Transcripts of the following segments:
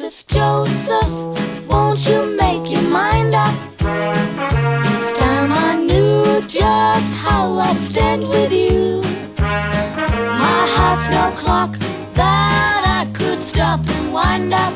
Joseph, Joseph, won't you make your mind up? It's time I knew just how I'd stand with you. My heart's no clock that I could stop and wind up.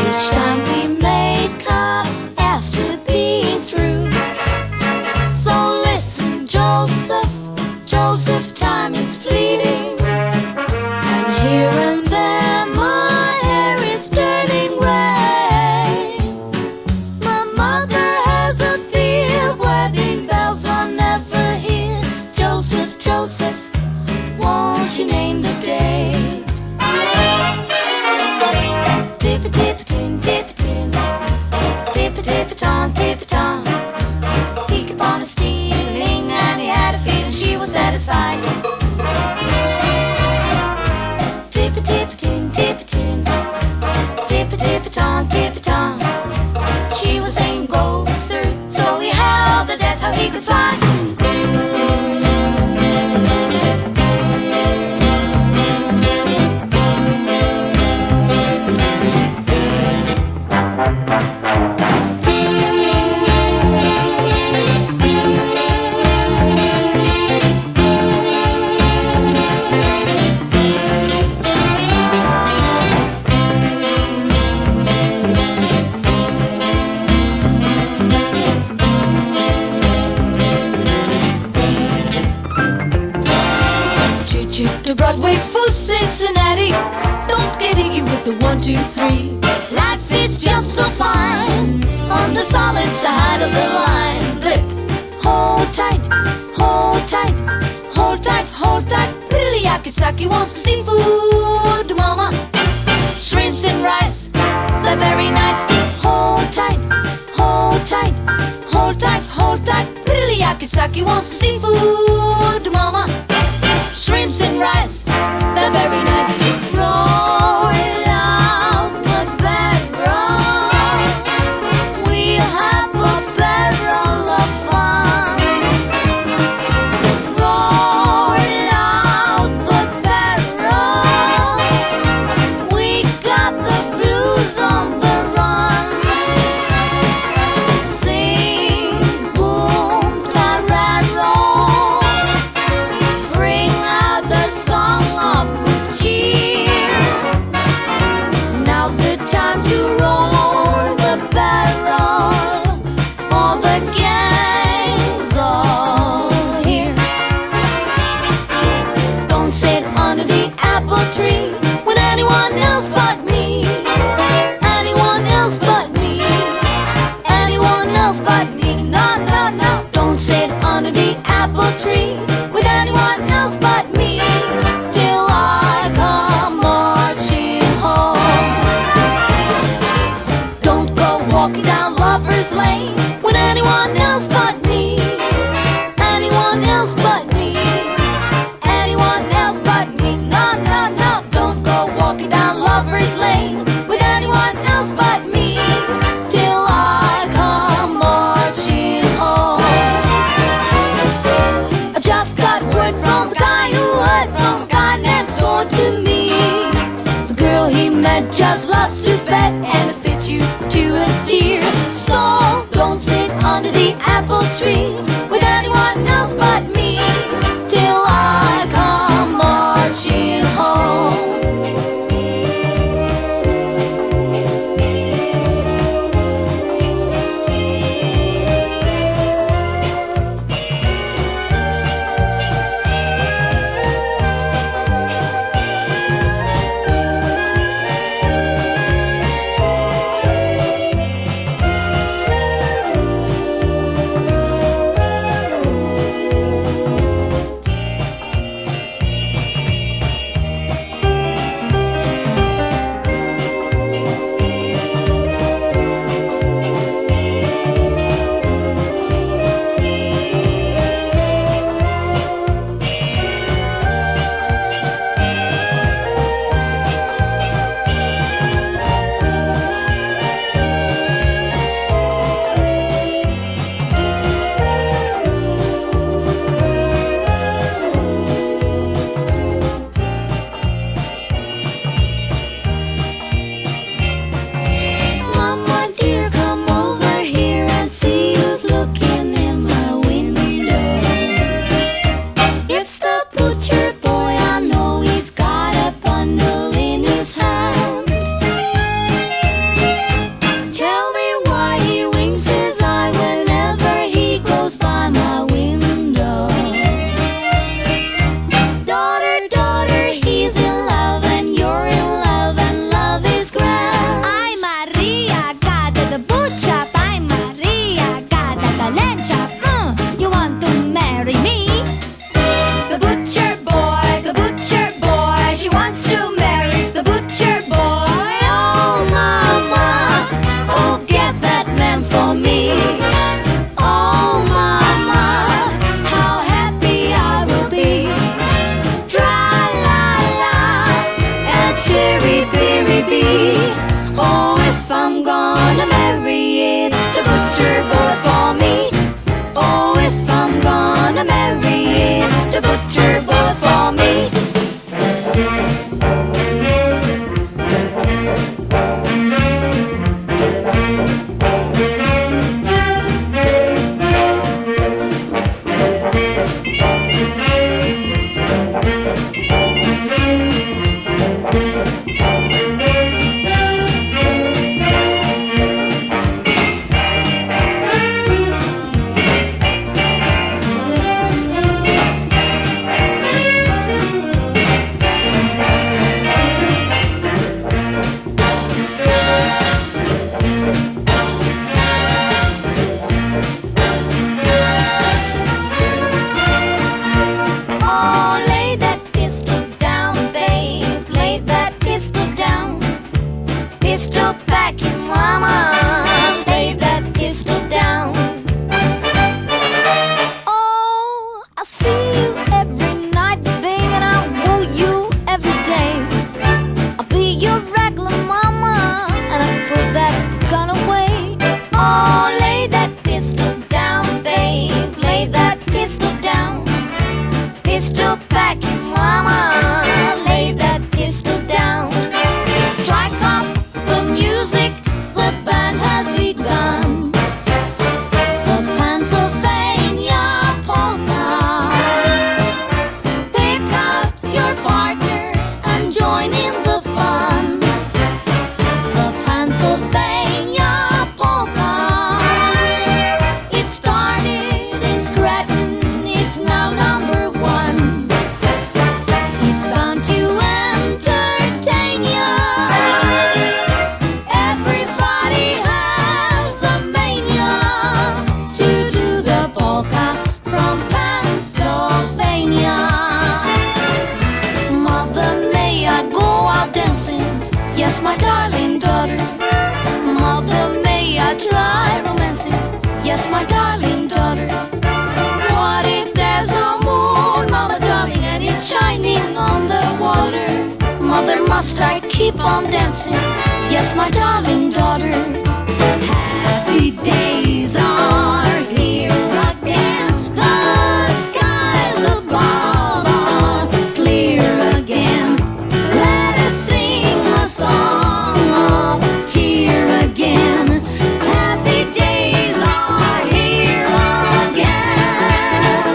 Each time we make up after being through. So listen, Joseph, Joseph, time is fleeting, and here and there my hair is turning gray. My mother has a fear wedding bells are never here. Joseph, Joseph, won't you name the date? Tip-a-tip-a-ting, tip-a-ting, tip-a-tip-a-tong, tip-a-tong. He kept on stealing and he had a feeling she was satisfied. Tip-a-tip-a-ting, tip-a-ting, tip-a-tip-a-tong, tip-a-tong. She was saying go, sir, so he held that that's how he could fly. To Broadway for Cincinnati, don't get iggy with the 1, 2, 3. Life is just so fine on the solid side of the line. Blip, hold tight, hold tight, hold tight, hold tight. Billy Yakisaki wants seafood, mama. Shrimps and rice, they're very nice. Hold tight, hold tight, hold tight, hold tight. Billy Yakisaki wants seafood, mama. Shrimps and rice, they're very nice. Roll out the bedroll, we'll have a barrel of fun. Roll out the barrel, we got the blues on the run. Sing, boom, ta-ra-roll. Bring out the song of good cheer. Now's the time to roll the barrel, for the gang's all here. Don't sit under the apple tree with anyone else but me. Anyone else but me. Anyone else but me. No, no, no. Don't sit under the apple tree with anyone else but me, till I come marching home. Don't go walking down Lover's Lane with anyone else but me. Anyone else but me. Anyone else but me. No, no, no. Don't go walking down Lover's Lane with anyone else but me, till I come marching home. I just got word from the guy who heard from a guy next door to me. The girl he met just loves to bet, and it fits you to a tear. So don't sit under the apple tree with anyone else but me, till I come marching home. pistol packing, mama, lay that pistol down. Oh, I see you every night, babe, and I woo you every day. I'll be your regular mama, and I put that gun away. Oh, lay that pistol down, babe, lay that pistol down. Pistol packing, mama, lay that pistol down. Strike up the music, the band has begun. The Pennsylvania polka. Pick out your partner and join in the fun. The Pennsylvania polka. It started in Scranton, it's now number one. It's bound to entertain ya. Everybody has a mania to do the polka from Pennsylvania. Mother, may I go out dancing? Yes, my darling daughter. Mother, may I try romancing? Yes, my darling daughter. What if there's a moon, mama darling, and it's shining on the water? Mother, must I keep on dancing? Yes, my darling daughter. Happy days are here again. The skies above are clear again. Let us sing a song of cheer again. Happy days are here again.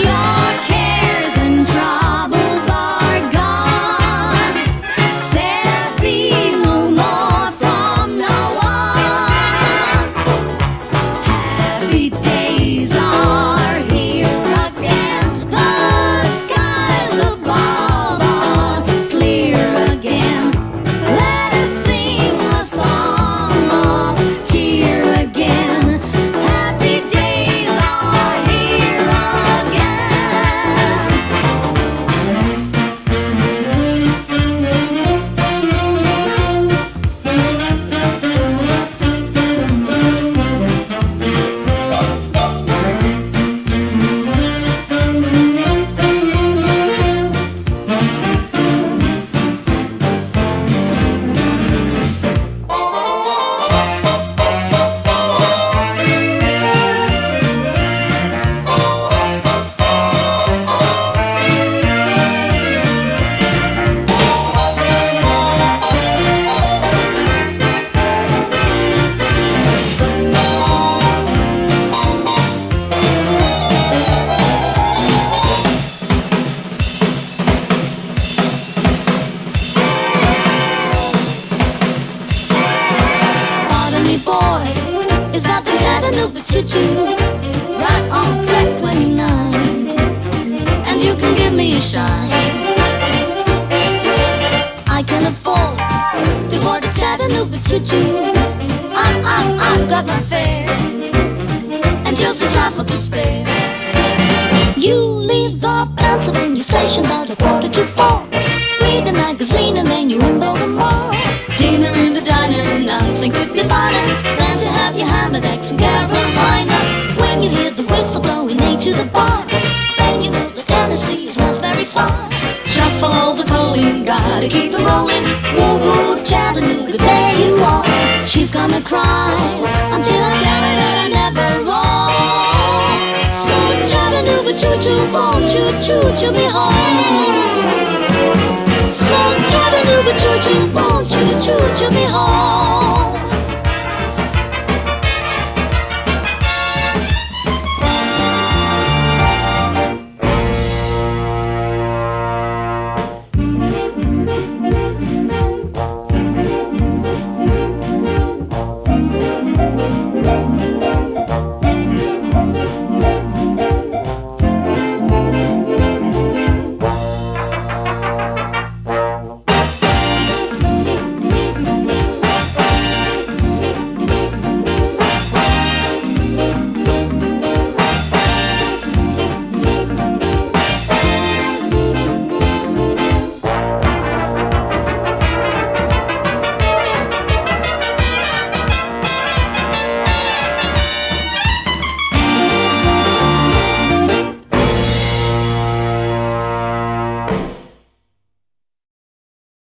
Your cares and troubles are gone. There'll be no more from now on. Happy days are here again. The skies above are clear again. Let us sing a song of cheer again. Happy days are here Pardon me, boy, is that the Chattanooga choo-choo? Right on track 29, and you can give me a shine. I can afford to board a Chattanooga choo-choo. I've got my fare, and just a trifle to spare. You leave the Pennsylvania station about 3:45. Read the magazine and then you're in Baltimore. Dinner in the diner, nothing could be finer than to have your hammerdecks in Carolina. When you hear the whistle blowing eight to the bar, then you know that Tennessee is not very far. Shuffle over tolling, gotta keep it rolling. Woo woo, Chattanooga, there you are. She's gonna cry until I tell her that I never wrong. So Chattanooga choo-choo, won't you choo-choo me home? So Chattanooga choo-choo, won't you choo-choo me home?